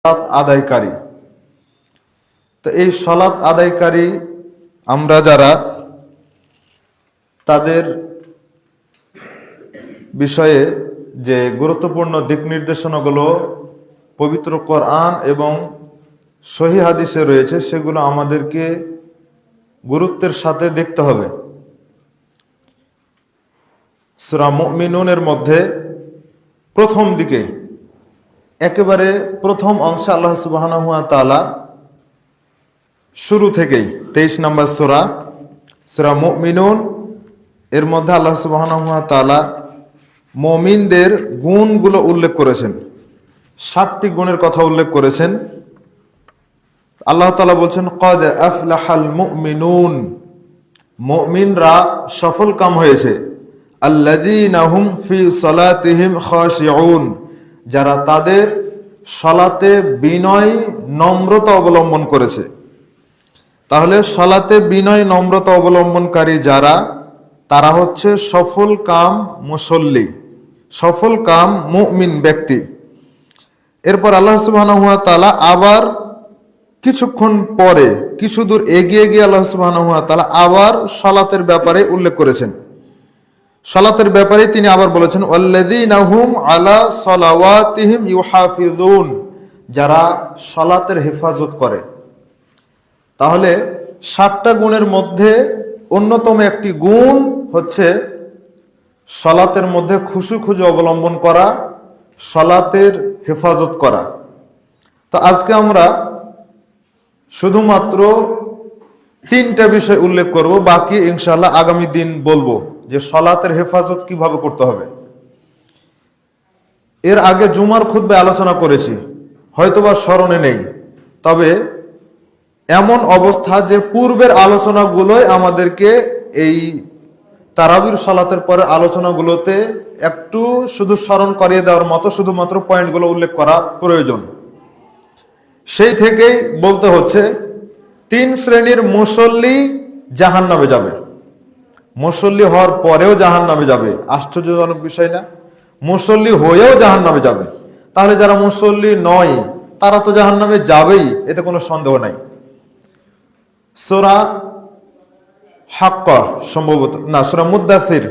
সালাত আদায়কারী। তো এই সালাত আদায়কারী আমরা যারা, তাদের বিষয়ে যে গুরুত্বপূর্ণ দিক নির্দেশনাগুলো পবিত্র কোরআন এবং সহিহ হাদিসে রয়েছে, সেগুলো আমাদেরকে গুরুত্বের সাথে দেখতে হবে। সূরা মুমিনুনের মধ্যে প্রথম দিকে একেবারে প্রথম অংশে আল্লাহ সুবহানাহু ওয়া তাআলা শুরু থেকেই 23 নম্বর সূরা মুমিনুন এর মধ্যে আল্লাহ সুবহানাহু ওয়া তাআলা মুমিনদের গুণগুলো উল্লেখ করেছেন। 7টি গুণের কথা উল্লেখ করেছেন। আল্লাহ তাআলা বলছেন, ক্বাদ আফলাহাল মুমিনুন, মুমিনরা সফল কাম হয়েছে। আল্লাযীনা হুম ফি সালাতিহিম খাশিউন, যারা তাদের সালাতে বিনয় নম্রতা অবলম্বন করেছে। তাহলে সালাতে বিনয় নম্রতা অবলম্বনকারী যারা, তারা হচ্ছে সফল কাম মুসল্লি, সফল কাম মুমিন ব্যক্তি। এরপর আল্লাহ সুবহানাহু ওয়া তাআলা আবার কিছুক্ষণ পরে, কিছু দূর এগিয়ে গিয়ে আল্লাহ সুবহানাহু ওয়া তাআলা আবার সালাতের ব্যাপারে উল্লেখ করেছেন। সালাতের ব্যাপারে তিনি আবার বলেছেন, ওয়াল্লাযীনা হুম আলা সালাওয়াতিহিম ইউহাফিজুন, যারা সালাতের হেফাজত করে। তাহলে 7টা গুণের মধ্যে অন্যতম একটি গুণ হচ্ছে সালাতের মধ্যে খুশু অবলম্বন করা, সালাতের হেফাজত করা। তো আজকে আমরা শুধুমাত্র 3টা বিষয় উল্লেখ করব, বাকি ইনশাআল্লাহ আগামী দিন বলবো যে সালাতের হেফাজত কিভাবে করতে হবে। এর আগে জুমার খুতবায় আলোচনা করেছি, হয়তোবা স্মরণে নেই, তবে এমন অবস্থা যে পূর্বের আলোচনাগুলোই আমাদেরকে এই তারাবির সালাতের পরে আলোচনাগুলোতে একটু শুধু স্মরণ করিয়ে দেওয়ার মতো শুধুমাত্র পয়েন্টগুলো উল্লেখ করা প্রয়োজন। সেই থেকেই বলতে হচ্ছে, 3 শ্রেণীর মুসল্লি জাহান্নামে যাবে। মুসল্লি হওয়ার পরেও জাহান্নামে যাবে, আশ্চর্যজনক বিষয় না? মুসল্লি হয়েও জাহান্নামে যাবে। তাহলে যারা মুসল্লি নয় তারা তো জাহান্নামে যাবেই, এতে কোনো সন্দেহ নাই। সূরা হাক্কা সম্ভবত না, সূরা মুদ্দাসির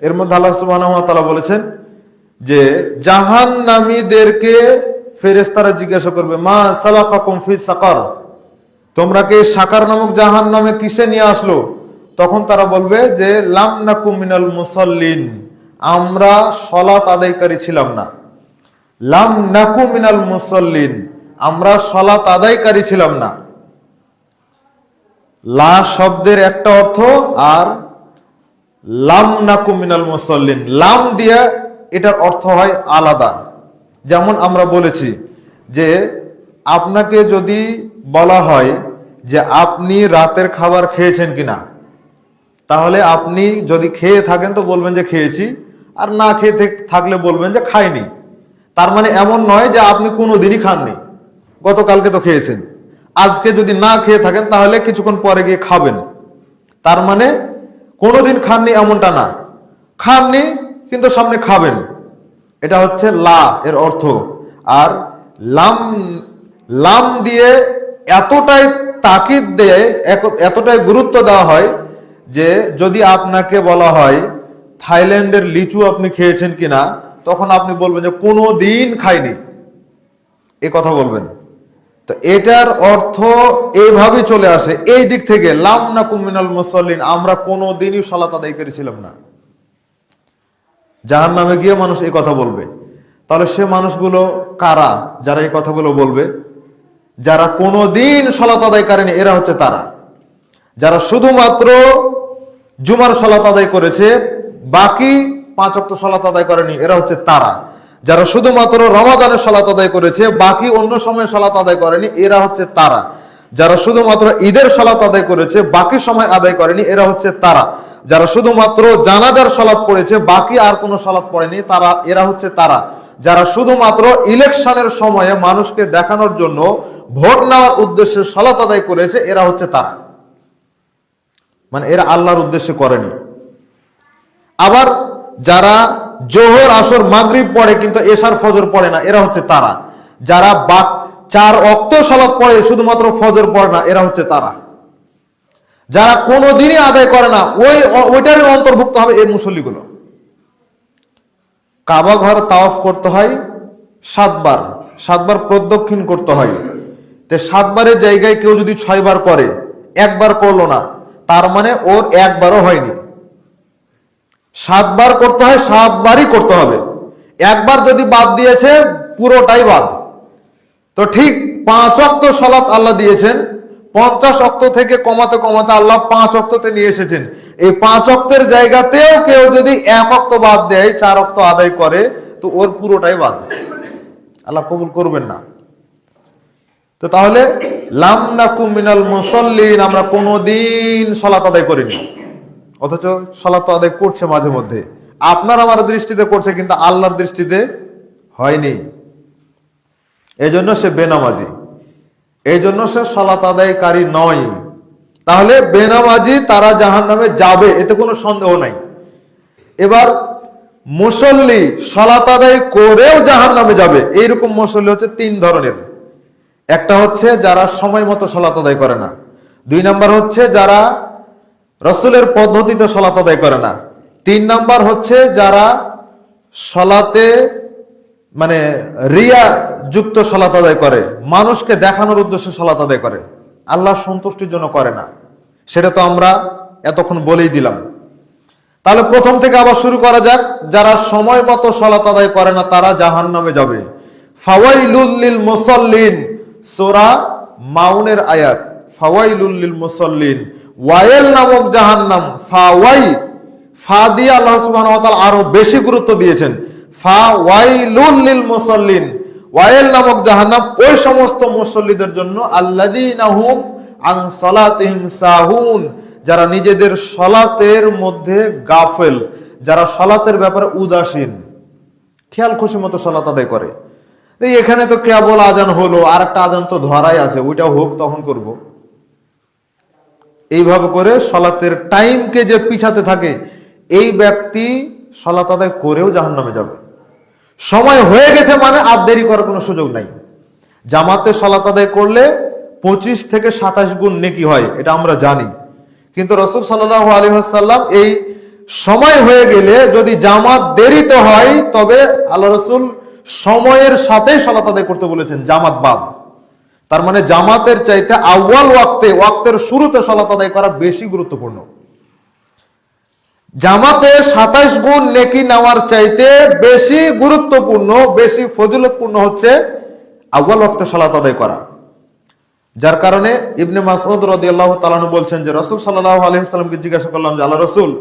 এর মধ্যে আল্লাহ সুবহানাহু ওয়া তাআলা বলেছেন যে জাহান্নামীদেরকে ফেরেশতারা জিজ্ঞাসা করবে, মা সালাকাকুম ফি সাকার, তোমরা কি সাকার নামক জাহান্নামে কিসে নিয়ে আসলো? তখন তারা বলবে যে লাম নাকু মিনাল মুসাল্লিন, আমরা সালাত আদায়কারী ছিলাম না। লাম নাকু মিনাল মুসাল্লিন, আমরা সালাত আদায়কারী ছিলাম না। লা শব্দের একটা অর্থ, আর লাম নাকু মিনাল মুসাল্লিন লাম দিয়ে এটার অর্থ হয় আলাদা। যেমন আমরা বলেছি যে আপনাকে যদি বলা হয় যে আপনি রাতের খাবার খেয়েছেন কিনা, তাহলে আপনি যদি খেয়ে থাকেন তো বলবেন যে খেয়েছি, আর না খেয়ে থাকলে বলবেন যে খাইনি। তার মানে এমন নয় যে আপনি কোনোদিনই খাননি, গতকালকে তো খেয়েছেন। আজকে যদি না খেয়ে থাকেন তাহলে কিছুক্ষণ পরে গিয়ে খাবেন। তার মানে কোনোদিন খাননি এমনটা না, খাননি কিন্তু সামনে খাবেন। এটা হচ্ছে লা এর অর্থ। আর লাম, লাম দিয়ে এতটাই তাকিদ দেয়, এতটাই গুরুত্ব দেওয়া হয় যে যদি আপনাকে বলা হয় থাইল্যান্ডের লিচু আপনি খেয়েছেন কিনা, তখন আপনি বলবেন যে কোনো দিন খাইনি, এ কথা বলবেন। তো এটার অর্থ এইভাবেই চলে আসে, এই দিক থেকে লাম নাকুম মিনাল মুসাল্লিন, আমরা কোনো দিনই সালাত আদায় করেছিলাম না। জাহান্নামে গিয়ে মানুষ এই কথা বলবে। তাহলে সে মানুষগুলো কারা যারা এই কথাগুলো বলবে? যারা কোনো দিন সালাত আদায় করেনি, এরা হচ্ছে তারা। যারা শুধুমাত্র জুমার সালাত আদায় করেছে, বাকি 5 ওয়াক্ত সালাত আদায় করেনি, এরা হচ্ছে তারা। যারা শুধুমাত্র রমাদানের সালাত আদায় করেছে, বাকি অন্য সময় সালাত আদায় করেনি, এরা হচ্ছে তারা। যারা শুধুমাত্র ঈদের সালাত আদায় করেছে, বাকি সময় আদায় করেনি, এরা হচ্ছে তারা। যারা শুধুমাত্র জানাজার সালাত পড়েছে, বাকি আর কোনো সালাত পড়েনি, তারা, এরা হচ্ছে তারা। যারা শুধুমাত্র ইলেকশনের সময়ে মানুষকে দেখানোর জন্য ভোট নেওয়ার উদ্দেশ্যে সালাত আদায় করেছে, এরা হচ্ছে তারা। মানে এরা আল্লাহর উদ্দেশ্যে করেনি। আবার যারা জোহর আসর মাগরিব পড়ে কিন্তু এশার ফজর পড়ে না, এরা হচ্ছে তারা। যারা 4 ওয়াক্ত সালাত পড়ে, শুধুমাত্র ফজর পড়ে না, এরা হচ্ছে তারা। যারা কোনোদিনই আদায় করে না, ওইটারই অন্তর্ভুক্ত হবে এই মুসল্লিগুলো। কাবা ঘর তাওয়াফ করতে হয় 7 বার, 7 বার প্রদক্ষিণ করতে হয়। তো 7 বারের জায়গায় কেউ যদি 6 বার করে, 1 বার করলো না, তার মানে ওর 1 বারও হয়নি। 7 বার করতে হয়, 7 বারই করতে হবে। 1 বার যদি বাদ দিয়েছে, পুরোটাই বাদ। তো ঠিক 5 ওয়াক্ত সালাত আল্লাহ দিয়েছেন, 50 ওয়াক্ত থেকে কমাতে কমাতে আল্লাহ 5 ওয়াক্ততে নিয়ে এসেছেন। এই 5 ওয়াক্তের জায়গাতেও কেউ যদি 1 ওয়াক্ত বাদ দেয়, 4 ওয়াক্ত আদায় করে, তো ওর পুরোটাই বাদ, আল্লাহ কবুল করবেন না। তো তাহলে লাম নাকুম মিনাল মুসাল্লিন, আমরা কোনোদিন সালাত আদায় করিনি, অথচ সালাত আদায় করছে মাঝে মধ্যে। আপনার আমার দৃষ্টিতে করছে, কিন্তু আল্লাহর দৃষ্টিতে হয়নি। এই জন্য সে বেনামাজি, এই জন্য সে সালাত আদায়কারী নয়। তাহলে বেনামাজি তারা জাহান্নামে যাবে, এতে কোনো সন্দেহ নাই। এবার মুসল্লি সালাত আদায় করেও জাহান্নামে যাবে, এইরকম মুসল্লি হচ্ছে 3 ধরনের। একটা হচ্ছে যারা সময় মতো সালাত আদায় করে না। 2 নাম্বার হচ্ছে যারা রাসূলের পদ্ধতিতে সালাত আদায় করে না। 3 নাম্বার হচ্ছে যারা সালাতে মানে রিয়া যুক্ত সালাত আদায় করে, মানুষকে দেখানোর উদ্দেশ্যে সালাত আদায় করে, আল্লাহ সন্তুষ্টির জন্য করে না। সেটা তো আমরা এতক্ষণ বলেই দিলাম। তাহলে প্রথম থেকে আবার শুরু করা যাক। যারা সময় মতো সালাত আদায় করে না, তারা জাহান্নামে যাবে। ফাওয়াইলুল লিল মুসাল্লিন, সূরা মাউনের আয়াত। ফাওয়াইলুল লিল মুসাল্লিন, ওয়াইল নামক জাহান্নাম। ফা দিয়ে আল্লাহ সুবহানাহু ওয়া তাআলা আরো বেশি গুরুত্ব দিয়েছেন। ফাওয়াইলুল লিল মুসাল্লিন, ওয়াইল নামক জাহান্নাম ওই সমস্ত মুসল্লিদের জন্য আল্লাযীনা হুম আন সালাতিহিম সাহুন, যারা নিজেদের সালাতের মধ্যে গাফেল, যারা সালাতের ব্যাপারে উদাসীন, খেয়াল খুশি মতো সালাত আদায় করে। এখানে তো কেবল আজান হলো, আর একটা আজান তো ধরাই আছে, ওইটা হোক তখন করব। এইভাবে করে সালাতের টাইমকে যে পিছাতে থাকে, এই ব্যক্তি সালাত আদায় করেও জাহান্নামে যাবে। সময় হয়ে গেছে মানে আর দেরি করার কোনো সুযোগ নাই। জামাতে সালাত আদায় করলে 25 থেকে 27 গুণ নেকি হয়, এটা আমরা জানি। কিন্তু রাসূল সাল্লাল্লাহু আলাইহি ওয়াসাল্লাম এই সময় হয়ে গেলে যদি জামাত দেরিতে হয়, তবে আল্লাহ রাসূল সময়ের সাথে সালাত আদায় করতে বলেছেন, জামাত বাদ। তার মানে জামাতের চাইতে আউয়াল ওয়াক্তের শুরুতে সালাত আদায় করা বেশি গুরুত্বপূর্ণ। জামাতে 27 গুণ নেকি নেওয়ার চাইতে বেশি গুরুত্বপূর্ণ, বেশি ফজিলতপূর্ণ হচ্ছে আউয়াল ওয়াক্তে সালাত আদায় করা। যার কারণে ইবনে মাসউদ রাদিয়াল্লাহু তাআলা আনহু বলছেন যে রাসূল সাল্লাল্লাহু আলাইহি ওয়াসাল্লামকে জিজ্ঞাসা করলাম যে আল্লাহ রাসূল,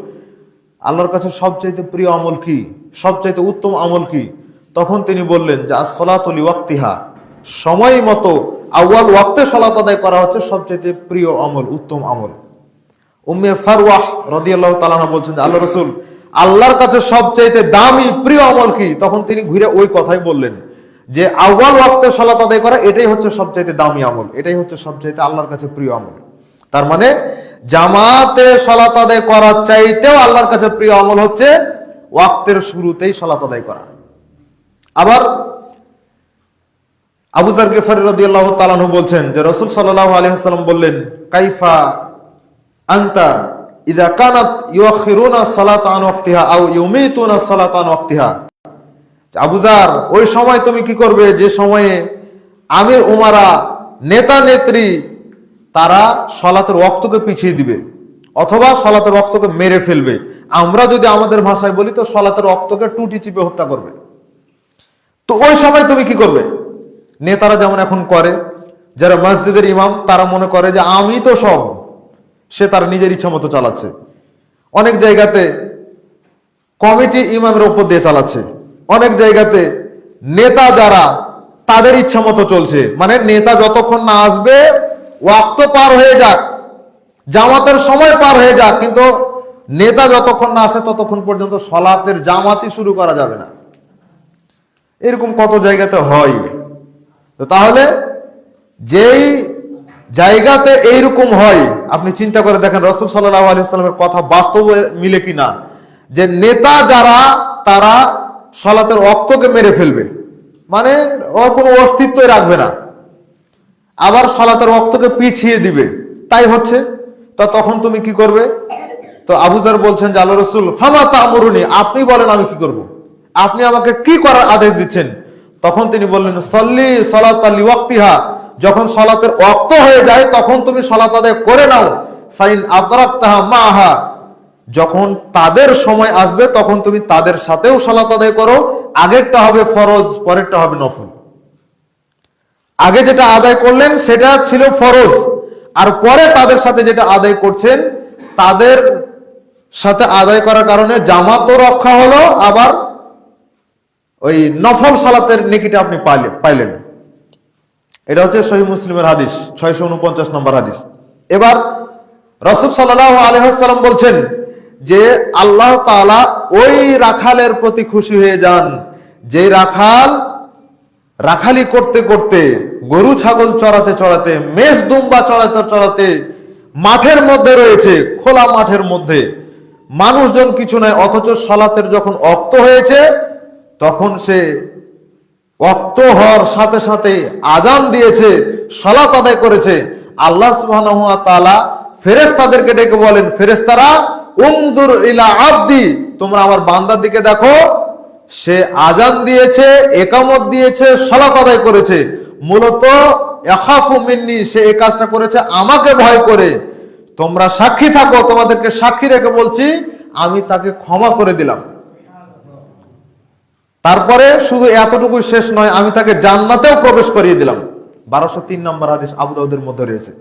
আল্লাহর কাছে সবচাইতে প্রিয় আমল কি, সবচাইতে উত্তম আমল কি? তখন তিনি বললেন যে as-সালাতু লিওয়াক্তিহা, সময় মতো আউয়াল ওয়াক্তে সালাত আদায় করা হচ্ছে সবচাইতে প্রিয় আমল, উত্তম আমল। উম্মে ফারওয়াহ রাদিয়াল্লাহু তাআলা আনহা বলছেন যে আল্লাহ রাসূল, আল্লাহর কাছে সবচাইতে দামি প্রিয় আমল কি? তখন তিনি ঘুরে ওই কথাই বললেন যে আউয়াল ওয়াক্তে সালাত আদায় করা, এটাই হচ্ছে সবচাইতে দামি আমল, এটাই হচ্ছে সবচাইতে আল্লাহর কাছে প্রিয় আমল। তার মানে জামাতে সালাত আদায় করার চাইতেও আল্লাহর কাছে প্রিয় আমল হচ্ছে ওয়াক্তের শুরুতেই সালাত আদায় করা। আবার আবু যার গিফারী রাদিয়াল্লাহু তাআলা আনহু বলছেন যে রাসূল সাল্লাল্লাহু আলাইহি ওয়াসাল্লাম বললেন, কাইফা আনতা ইযা কানাত ইউখিরুনা সালাতা আন ওয়াক্তিহা আও ইউমিতুনা সালাতা আন ওয়াক্তিহা। আবু যার, ওই সময় তুমি কি করবে যে সময়ে আমির উমারা, নেতা নেত্রী, তারা সালাতের ওয়াক্তকে পিছিয়ে দিবে অথবা সালাতের ওয়াক্তকে মেরে ফেলবে। আমরা যদি আমাদের ভাষায় বলি তো সালাতের ওয়াক্তকে টুটি চিপে হত্যা করবে। তো ওই সময় তুমি কি করবে? নেতারা যেমন এখন করে, যারা মসজিদের ইমাম, তারা মনে করে যে আমি তো সব, সে তার নিজের ইচ্ছা মতো চালাচ্ছে। অনেক জায়গাতে কমিটি ইমামের উপর দিয়ে চালাচ্ছে, অনেক জায়গাতে নেতা যারা তাদের ইচ্ছা মতো চলছে। মানে নেতা যতক্ষণ না আসবে ওয়াক্ত পার হয়ে যাক, জামাতের সময় পার হয়ে যাক, কিন্তু নেতা যতক্ষণ না আসে ততক্ষণ পর্যন্ত সালাতের জামাতই শুরু করা যাবে না। এরকম কত জায়গাতে হয়। তো তাহলে যেই জায়গাতে এইরকম হয়, আপনি চিন্তা করে দেখেন রাসূল সাল্লাল্লাহু আলাইহি ওয়াসাল্লামের কথা বাস্তবে মিলে কিনা, যে নেতা যারা তারা সালাতের ওয়াক্তকে মেরে ফেলবে, মানে ওর কোনো অস্তিত্বই রাখবে না। আবার সালাতের ওয়াক্তকে পিছিয়ে দিবে, তাই হচ্ছে। তো তখন তুমি কি করবে? তো আবু যর বলছেন যে আল্লাহ রাসূল ফামা তা'মুরুনি, আপনি বলেন আমি কি করব, আপনি আমাকে কি করার আদেশ দিচ্ছেন? তখন তিনি বললেন সল্লি সালাতাল লিওয়াক্তিহা, যখন সালাতের ওয়াক্ত হয়ে যায় তখন তুমি সালাত আদায় করে নাও। ফাইন আদরাকতাহা মাহা, যখন তাদের সময় আসবে তখন তুমি তাদের সাথেও সালাত আদায় করো। আগেরটা হবে ফরজ, পরেরটা হবে নফল। আগে যেটা আদায় করলেন সেটা ছিল ফরজ, আর পরে তাদের সাথে যেটা আদায় করছেন তাদের সাথে আদায় করার কারণে জামাতও রক্ষা হলো, আবার ওই নফল সালাতের নেকিটা আপনি পাইলেন। এটা হচ্ছে সহিহ মুসলিমের হাদিস, 649 নম্বর হাদিস। এবার রাসূল সাল্লাল্লাহু আলাইহি ওয়াসাল্লাম বলছেন যে আল্লাহ তাআলা ওই রাখালের প্রতি খুশি হয়ে যান যে রাখাল রাখালি করতে করতে, গরু ছাগল চড়াতে চড়াতে, মেষ দুম্বা চড়াতে চড়াতে মাঠের মধ্যে রয়েছে, খোলা মাঠের মধ্যে, মানুষজন কিছু নাই, অথচ সালাতের যখন ওয়াক্ত হয়েছে তখন সে ওয়াক্ত হওয়ার সাথে সাথে আজান দিয়েছে, সালাত আদায় করেছে। আল্লাহ সুবহানাহু ওয়া তাআলা ফেরেশতাদেরকে ডেকে বলেন, ফেরেশতারা উনজুর ইলা আবদি, তোমরা আমার বান্দার দিকে দেখো, সে আজান দিয়েছে, ইকামত দিয়েছে, সালাত আদায় করেছে, মূলত ইয়াখাফু মিন্নি, সে এই কাজটা করেছে আমাকে ভয় করে। তোমরা সাক্ষী থাকো, তোমাদেরকে সাক্ষী রেখে বলছি আমি তাকে ক্ষমা করে দিলাম। তারপরে শুধু এতটুকু শেষ নয়, আমি তাকে জান্নাতেও প্রবেশ করিয়ে দিলাম। 1203 নম্বর হাদিস আবু দাউদের মধ্যে রয়েছে।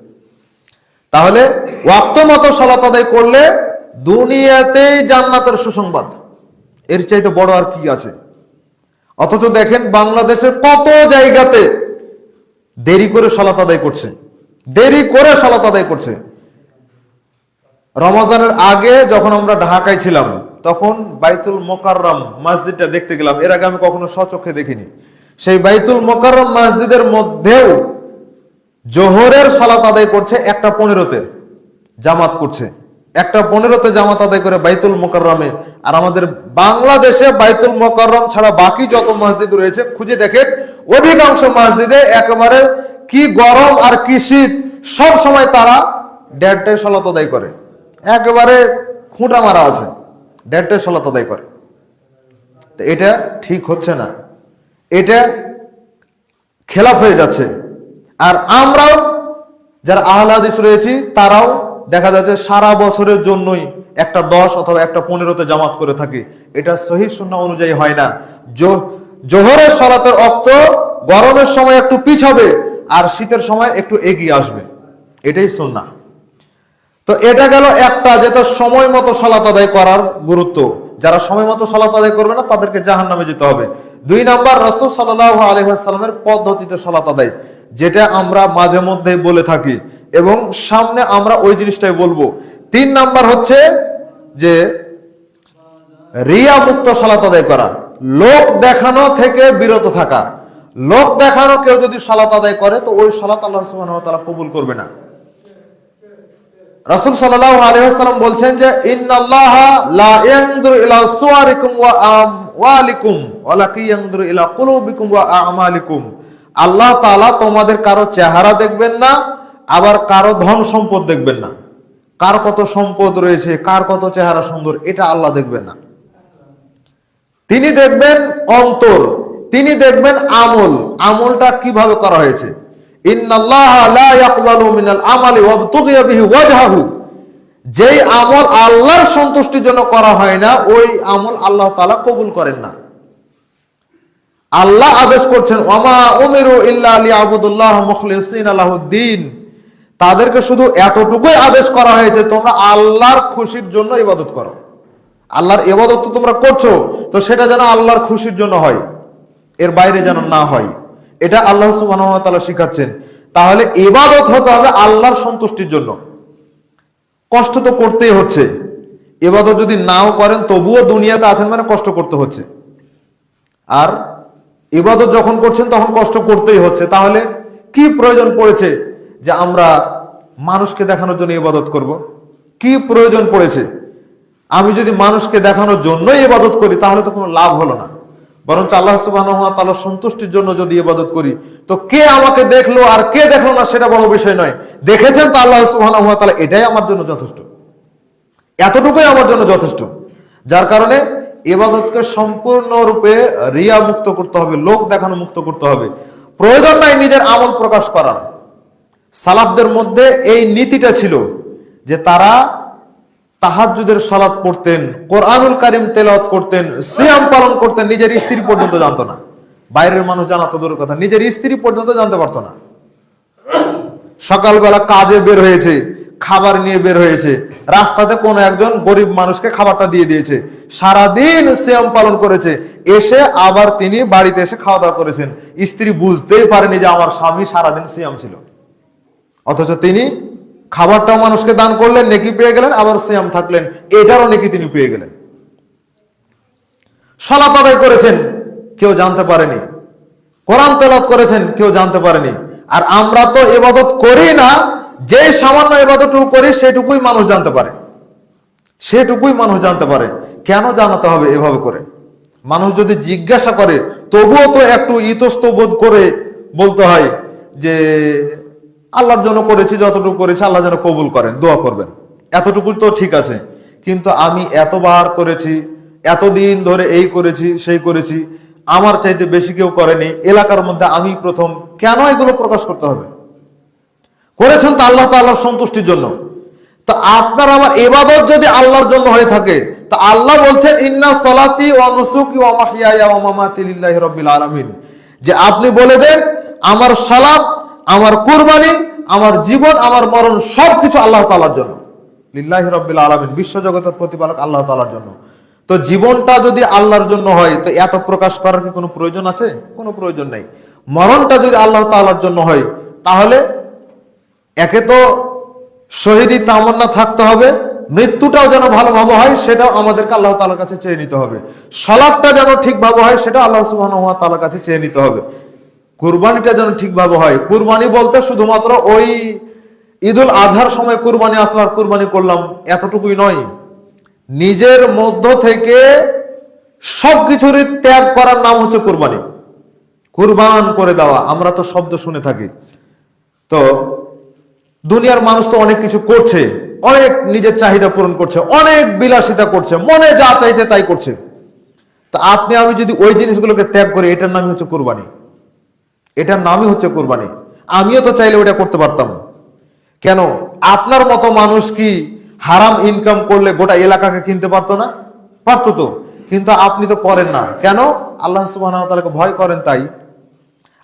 তাহলে ওয়াক্ত মতো সালাত আদায় করলে দুনিয়াতেই জান্নাতের সুসংবাদ, এর চাইতে বড় আর কি আছে? অথচ দেখেন বাংলাদেশের কত জায়গাতে দেরি করে সালাত আদায় করছে, দেরি করে সালাত আদায় করছে। রমজানের আগে যখন আমরা ঢাকায় ছিলাম তখন বাইতুল মোকাররম মসজিদটা দেখতে গেলাম, এর আগে আমি কখনো স্বচক্ষে দেখিনি। সেই বাইতুল মোকাররম মসজিদের মধ্যেও জোহরের সালাত আদায় করছে 1:15-তে জামাত করছে, 1:15-তে জামাত আদায় করে বাইতুল মোকাররমে। আর আমাদের বাংলাদেশে বাইতুল মোকাররম ছাড়া বাকি যত মসজিদ রয়েছে খুঁজে দেখেন, অধিকাংশ মসজিদে একেবারে কি গরম আর কি শীত, সব সময় তারা 1:30টায় সালাত আদায় করে, একেবারে খুঁটা মারা আছে, 1:30টায় সালাত আদায় করে। তো এটা ঠিক হচ্ছে না, এটা খেলাফ হয়ে যাচ্ছে। আর আমরাও যারা আহলে হাদিস রয়েছি তারাও দেখা যাচ্ছে সারা বছরের জন্যই 1:10 অথবা 1:15-তে জামাত করে থাকি। এটা সহিহ সুন্নাহ অনুযায়ী হয় না। জোহরের সালাতের ওয়াক্ত গরমের সময় একটু পিছাবে আর শীতের সময় একটু এগিয়ে আসবে, এটাই সুন্নাহ। তো এটা গেল একটা, যেটা সময় মতো সালাত আদায় করার গুরুত্ব। যারা সময় মতো সালাত আদায় করবে না তাদেরকে জাহান্নামে যেতে হবে। 2 নাম্বার, রাসূল সাল্লাল্লাহু আলাইহি ওয়াসাল্লামের পদ্ধতিতে সালাত আদায়, যেটা আমরা মাঝে মধ্যে বলে থাকি এবং সামনে আমরা ওই জিনিসটাই বলবো। 3 নাম্বার হচ্ছে যে রিয়া মুক্ত সালাত আদায় করা, লোক দেখানো থেকে বিরত থাকা। লোক দেখানো কেউ যদি সালাত আদায় করে তো ওই সালাত আল্লাহ সুবহানাহু ওয়া তাআলা কবুল করবে না। রাসূল সাল্লাল্লাহু আলাইহি ওয়াসাল্লাম বলছেন যে ইন্নাল্লাহা লা ইয়ানজুরু ইলা সুওয়ারিকুম ওয়া আমওয়ালিকুম ওয়ালাকিন ইয়ানজুরু ইলা কুলুবিকুম ওয়া আমালিকুম। আল্লাহ তাআলা তোমাদের কারো চেহারা দেখবেন না, আবার কারো ধন সম্পদ দেখবেন না। কার কত সম্পদ রয়েছে, কার কত চেহারা সুন্দর, এটা আল্লাহ দেখবেন না। তিনি দেখবেন অন্তর, তিনি দেখবেন আমল, আমলটা কিভাবে করা হয়েছে। ইন্নাল্লাহা লা ইয়াকবালু মিনাল আমালি ওয়াবতুগিয়া বিহি ওয়াজহাহু, যেই আমল আল্লাহর সন্তুষ্টির জন্য করা হয় না ওই আমল আল্লাহ তাআলা কবুল করেন না। আল্লাহ আদেশ করছেন ওয়ামা উমিরু ইল্লা লিয়াবুদুল্লাহ মুখলিসিনা লাহুদ্দিন, তাদেরকে শুধু এতটুকুই আদেশ করা হয়েছে তোমরা আল্লাহর খুশির জন্য ইবাদত করো। আল্লাহর ইবাদত তো তোমরা করছো, তো সেটা যেন আল্লাহর খুশির জন্য হয়, এর বাইরে যেন না হয়। এটা আল্লাহ সুবহানাহু ওয়া তাআলা শিখাচ্ছেন। তাহলে ইবাদত হতে হবে আল্লাহর সন্তুষ্টির জন্য। কষ্ট তো করতেই হচ্ছে, ইবাদত যদি নাও করেন তবুও দুনিয়াতে আছেন মানে কষ্ট করতে হচ্ছে। আর ইবাদত যখন করছেন তখন কষ্ট করতেই হচ্ছে। তাহলে কি প্রয়োজন পড়েছে যে আমরা মানুষকে দেখানোর জন্য ইবাদত করব? কি প্রয়োজন পড়েছে? আমি যদি মানুষকে দেখানোর জন্যই ইবাদত করি তাহলে তো কোনো লাভ হলো না। বরঞ্চ আল্লাহ সুবহানাহু ওয়া তাআলার সন্তুষ্টির জন্য যদি ইবাদত করি, তো কে আমাকে দেখলো আর কে দেখলো না সেটা বড় বিষয় নয়। দেখেছেন তো আল্লাহ সুবহানাহু ওয়া তাআলা, এটাই আমার জন্য যথেষ্ট, এতটুকুই আমার জন্য যথেষ্ট। যার কারণে ইবাদতকে সম্পূর্ণরূপে রিয়া মুক্ত করতে হবে, লোক দেখানো মুক্ত করতে হবে। প্রয়োজন নাই নিজের আমল প্রকাশ করার। সালাফদের মধ্যে এই নীতিটা ছিল যে তারা তাহাজ্জুদের সালাত পড়তেন, কোরআনুল কারীম তেলাওয়াত করতেন, সিয়াম পালন করতেন, নিজের স্ত্রী পর্যন্ত জানতো না। বাইরের মানুষ জানা তো দূরের কথা, নিজের স্ত্রী পর্যন্ত জানতে পারতো না। সকালবেলা কাজে বের হয়েছে, খাবার নিয়ে বের হয়েছে, রাস্তাতে কোনো একজন গরিব মানুষকে খাবারটা দিয়ে দিয়েছে, সারাদিন সিয়াম পালন করেছে, এসে আবার তিনি বাড়িতে এসে খাওয়া দাওয়া করেছেন। স্ত্রী বুঝতেই পারেনি যে আমার স্বামী সারাদিন সিয়াম ছিল, অথচ তিনি খাবারটাও মানুষকে দান করলেন, নেকি পেয়ে গেলেন, আবার সিয়াম থাকলেন, এটারও নেকি তিনি পেয়ে গেলেন। সালাত আদায় করেছেন, কেউ জানতে পারেনি। কোরআন তেলাওয়াত করেছেন, কেউ জানতে পারেনি। আর আমরা তো ইবাদত করি না, যে সামান্য ইবাদতটুকু করি সেটুকুই মানুষ জানতে পারে, সেটুকুই মানুষ জানতে পারে। কেন জানাতে হবে এভাবে করে? মানুষ যদি জিজ্ঞাসা করে তবুও তো একটু ইতস্তবোধ করে বলতে হয় যে আল্লাহর জন্য করেছি, যতটুকু করেছি আল্লাহ যেন কবুল করেন, দোয়া করবেন, এতটুকু তো ঠিক আছে। কিন্তু আমি এতবার করেছি, এতদিন ধরে এই করেছি সেই করেছি, আমার চাইতে বেশি কেউ করেনি, এলাকার মধ্যে আমি প্রথম, কেন এগুলো প্রকাশ করতে হবে? করেছেন তো আল্লাহ তাআলার সন্তুষ্টির জন্য। তো আপনার আমার ইবাদত যদি আল্লাহর জন্য হয়ে থাকে, তা আল্লাহ বলছেন ইন্না সলাতি ওয়া নুসুকি ওয়া মাহইয়ায়া ওয়া মামাতি লিল্লাহি রাব্বিল আলামিন, যে আপনি বলে দেন আমার সালাত, আমার কুরবানি, আমার জীবন, আমার মরণ সবকিছু আল্লাহ তাআলার জন্য, লিল্লাহি রাব্বিল আলামিন, বিশ্বজগতের প্রতিপালক আল্লাহ তাআলার জন্য। তো জীবনটা যদি আল্লাহর জন্য হয়, তো এত প্রকাশ করার কি কোনো প্রয়োজন আছে? কোনো প্রয়োজন নাই। মরণটা যদি আল্লাহ তাআলার জন্য হয়, তাহলে একে তো শহীদি তামান্না থাকতে হবে, মৃত্যুটাও যেন ভালোভাবে হয় সেটাও আমাদেরকে আল্লাহ তাআলার কাছে চেয়ে নিতে হবে, সালাতটা যেন ঠিকভাবে হয় সেটা আল্লাহ সুবহানাহু ওয়া তাআলার কাছে চেয়ে নিতে হবে, কুরবানিটা যেন ঠিকভাবে হয়। কুরবানি বলতে শুধুমাত্র ওই ঈদুল আজহার সময় কুরবানি আসলো আর কুরবানি করলাম এতটুকুই নয়। নিজের মধ্য থেকে সবকিছুরই ত্যাগ করার নাম হচ্ছে কুরবানি, কুরবান করে দেওয়া। আমরা তো শব্দ শুনে থাকি। তো দুনিয়ার মানুষ তো অনেক কিছু করছে, অনেক নিজের চাহিদা পূরণ করছে, অনেক বিলাসিতা করছে, মনে যা চাইছে তাই করছে। তা আপনি আমি যদি ওই জিনিসগুলোকে ত্যাগ করি, এটার নামই হচ্ছে কুরবানি, এটার নামই হচ্ছে কুরবানি। আমিও তো চাইলে ওটা করতে পারতাম। কেন? আপনার মতো মানুষ কি হারাম ইনকাম করলে গোটা এলাকাকে কিনতে পারতো না? পারতো তো, কিন্তু আপনি তো করেন না। কেন? আল্লাহ সুবহানাহু ওয়া তাআলাকে ভয় করেন তাই।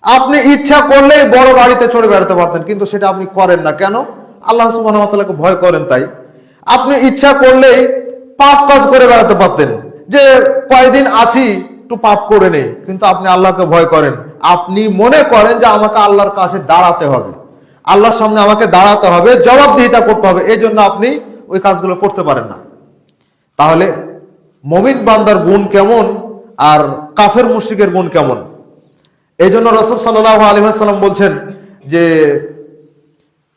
আপনি ইচ্ছা করলেই বড় গাড়িতে চড়ে বেড়াতে পারতেন, কিন্তু সেটা আপনি করেন না। কেন? আল্লাহ সুবহানাহু ওয়া তাআলাকে ভয় করেন তাই। আপনি ইচ্ছা করলেই পাপ কাজ করে বেড়াতে পারতেন, যে কয়দিন আছি একটু পাপ করে নেই, কিন্তু আপনি আল্লাহকে ভয় করেন। আপনি মনে করেন যে আমাকে আল্লাহর কাছে দাঁড়াতে হবে, আল্লাহর সামনে আমাকে দাঁড়াতে হবে, জবাবদিহিতা করতে হবে, এই জন্য আপনি ওই কাজগুলো করতে পারেন না। তাহলে মুমিন বান্দার গুণ কেমন আর কাফের মুশরিকের গুণ কেমন? এই জন্য রাসূল সাল্লাল্লাহু আলাইহি ওয়াসাল্লাম বলছেন যে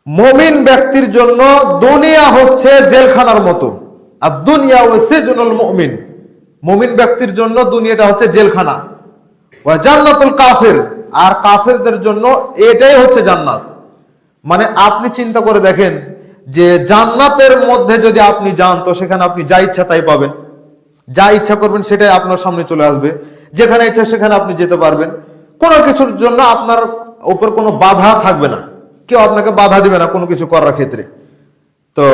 মুমিন ব্যক্তির জন্য দুনিয়া হচ্ছে জেলখানার মতো, আর দুনিয়া সিজনুল মুমিন, মুমিন ব্যক্তির জন্য দুনিয়াটা হচ্ছে জেলখানা। ওয়া জান্নাতুল কাফির, আর কাফেরদের জন্য এটাই হচ্ছে জান্নাত। মানে আপনি চিন্তা করে দেখেন যে জান্নাতের মধ্যে যদি আপনি যান, তো সেখানে আপনি যা ইচ্ছা তাই পাবেন, যা ইচ্ছা করবেন সেটাই আপনার সামনে চলে আসবে, যেখানে ইচ্ছা সেখানে আপনি যেতে পারবেন, কোনো কিছুর জন্য আপনার উপর কোনো বাধা থাকবে না, কেউ আপনাকে বাধা দিবে না কোনো কিছু করার ক্ষেত্রে। তো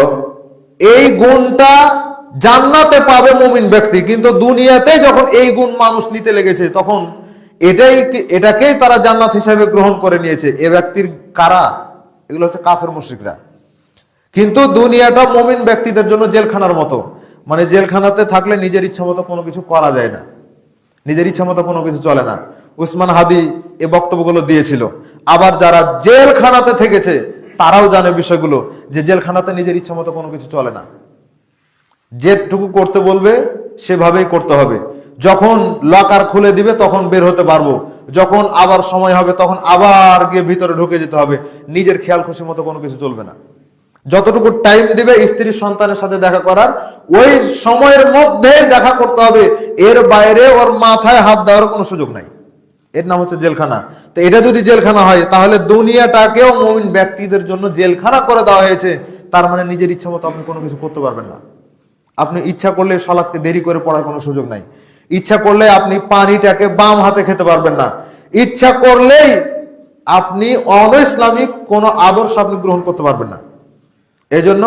এই গুণটা জান্নাতে পাবে মুমিন ব্যক্তি, কিন্তু দুনিয়াতে যখন এই গুণ মানুষ নিতে লেগেছে, তখন এটাকেই তারা জান্নাত হিসেবে গ্রহণ করে নিয়েছে। এ ব্যক্তির কারা? এগুলো হচ্ছে কাফের মুশরিকরা। কিন্তু দুনিয়াটা মুমিন ব্যক্তিদের জন্য জেলখানার মতো, মানে জেলখানাতে থাকলে নিজের ইচ্ছা মতো কোনো কিছু করা যায় না, নিজের ইচ্ছা মতো কোনো কিছু চলে না। উসমান হাদি এ বক্তব্যগুলো দিয়েছিল। আবার যারা জেলখানাতে থেকেছে তারাও জানে বিষয়গুলো, যে জেলখানাতে নিজের ইচ্ছা মতো কোনো কিছু চলে না, যেটুকু করতে বলবে সেভাবেই করতে হবে। যখন লকার খুলে দিবে তখন বের হতে পারবো, যখন আবার সময় হবে তখন আবার গিয়ে ভিতরে ঢুকে যেতে হবে, নিজের খেয়াল খুশি মতো কোনো কিছু চলবে না। যতটুকু টাইম দিবে স্ত্রী সন্তানের সাথে দেখা করার, ওই সময়ের মধ্যে দেখা করতে হবে, এর বাইরে ওর মাথায় হাত দেওয়ার কোনো সুযোগ নাই। এর নাম হচ্ছে জেলখানা। তো এটা যদি জেলখানা হয়, তাহলে দুনিয়াটাকেও মুমিন ব্যক্তিদের জন্য জেলখানা করে দেওয়া হয়েছে। তার মানে নিজের ইচ্ছা মতো আপনি কোনো কিছু করতে পারবেন না। আপনি ইচ্ছা করলে সালাতকে দেরি করে পড়ার কোনো সুযোগ নাই। ইচ্ছা করলে আপনি পানিটাকে বাম হাতে খেতে পারবেন না। ইচ্ছা করলেই আপনি অন ইসলামিক কোন আদর্শ আপনি গ্রহণ করতে পারবেন না। এজন্য